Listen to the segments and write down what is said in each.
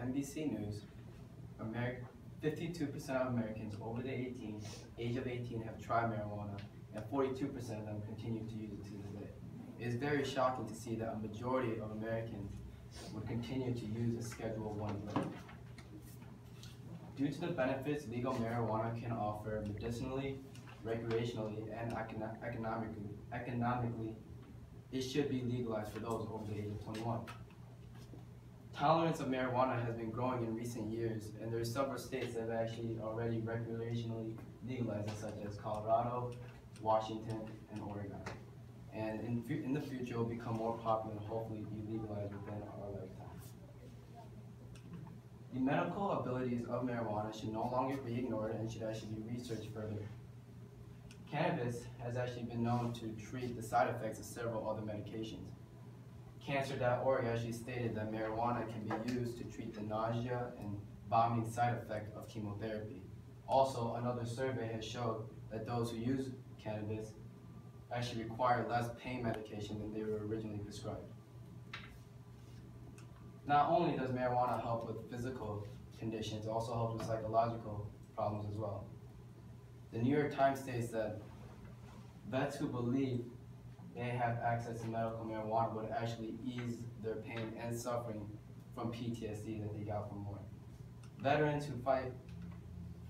NBC News, 52% of Americans over the age of 18 have tried marijuana, and 42% of them continue to use it to this day. It is very shocking to see that a majority of Americans would continue to use a Schedule I drug. Due to the benefits legal marijuana can offer medicinally, recreationally, and economically, it should be legalized for those over the age of 21. Tolerance of marijuana has been growing in recent years, and there are several states that have actually already recreationally legalized it, such as Colorado, Washington, and Oregon. And in the future, it will become more popular and hopefully be legalized within our lifetime. The medical abilities of marijuana should no longer be ignored and should actually be researched further. Cannabis has actually been known to treat the side effects of several other medications. Cancer.org actually stated that marijuana can be used to treat the nausea and vomiting side effect of chemotherapy. Also, another survey has showed that those who use cannabis actually require less pain medication than they were originally prescribed. Not only does marijuana help with physical conditions, it also helps with psychological problems as well. The New York Times states that vets who believe they have access to medical marijuana would actually ease their pain and suffering from PTSD that they got from war. Veterans who fight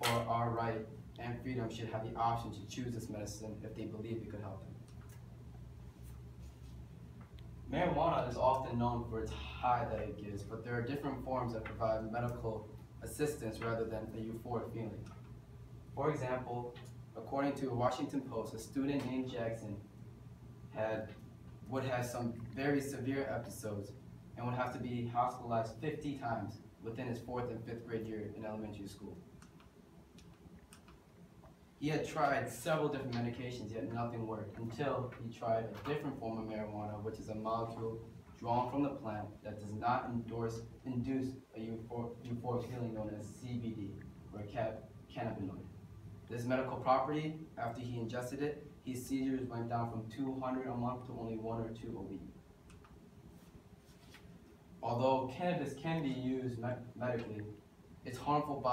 for our right and freedom should have the option to choose this medicine if they believe it could help them. Marijuana is often known for its high that it gives, but there are different forms that provide medical assistance rather than a euphoric feeling. For example, according to a Washington Post, a student named Jackson would have some very severe episodes and would have to be hospitalized 50 times within his 4th and 5th grade year in elementary school. He had tried several different medications, yet nothing worked until he tried a different form of marijuana, which is a molecule drawn from the plant that does not induce a euphoric feeling known as CBD, or cannabinoid. This medical property, after he ingested it, his seizures went down from 200 a month to only 1 or 2 a week. Although cannabis can be used medically, its harmful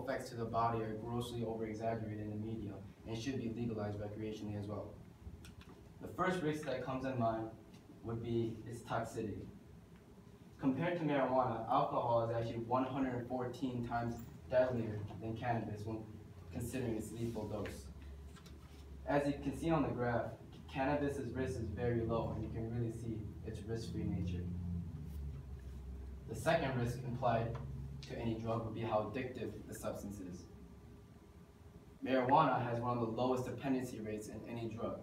effects to the body are grossly over-exaggerated in the media and should be legalized recreationally as well. The first risk that comes in mind would be its toxicity. Compared to marijuana, alcohol is actually 114 times deadlier than cannabis when considering its lethal dose. As you can see on the graph, cannabis's risk is very low, and you can really see its risk-free nature. The second risk implied to any drug would be how addictive the substance is. Marijuana has one of the lowest dependency rates in any drug.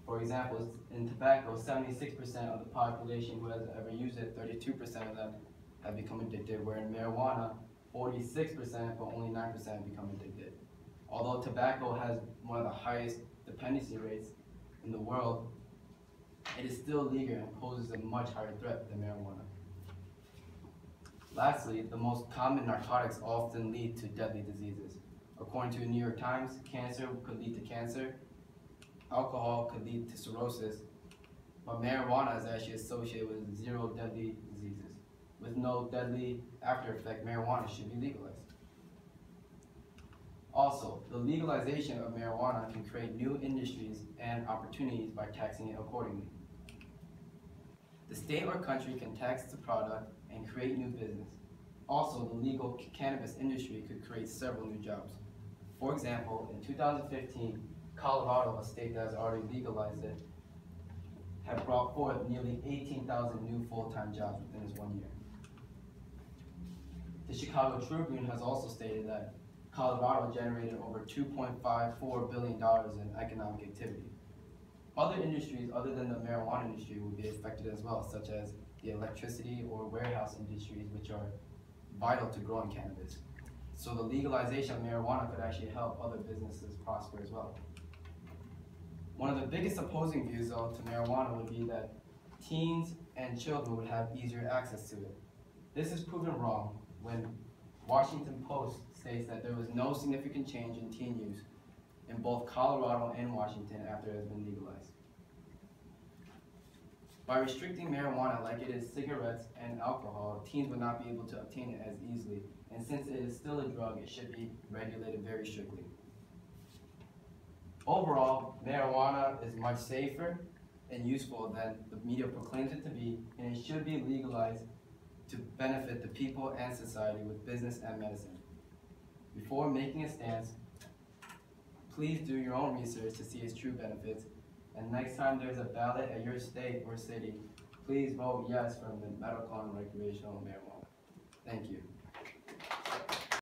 For example, in tobacco, 76% of the population who has ever used it, 32% of them have become addicted, where in marijuana, 46%, but only 9% become addicted. Although tobacco has one of the highest dependency rates in the world, it is still legal and poses a much higher threat than marijuana. Lastly, the most common narcotics often lead to deadly diseases. According to the New York Times, cancer could lead to cancer, alcohol could lead to cirrhosis, but marijuana is actually associated with 0 deadly diseases. With no deadly after effect, marijuana should be legalized. Also, the legalization of marijuana can create new industries and opportunities by taxing it accordingly. The state or country can tax the product and create new business. Also, the legal cannabis industry could create several new jobs. For example, in 2015, Colorado, a state that has already legalized it, had brought forth nearly 18,000 new full-time jobs within its 1 year. The Chicago Tribune has also stated that Colorado generated over $2.54 billion in economic activity. Other industries other than the marijuana industry will be affected as well, such as the electricity or warehouse industries, which are vital to growing cannabis. So the legalization of marijuana could actually help other businesses prosper as well. One of the biggest opposing views, though, to marijuana would be that teens and children would have easier access to it. This is proven wrong when Washington Post states that there was no significant change in teen use in both Colorado and Washington after it has been legalized. By restricting marijuana like it is cigarettes and alcohol, teens would not be able to obtain it as easily, and since it is still a drug, it should be regulated very strictly. Overall, marijuana is much safer and useful than the media proclaims it to be, and it should be legalized to benefit the people and society with business and medicine. Before making a stance, please do your own research to see its true benefits, and next time there's a ballot at your state or city, please vote yes for the medical and recreational marijuana. Thank you.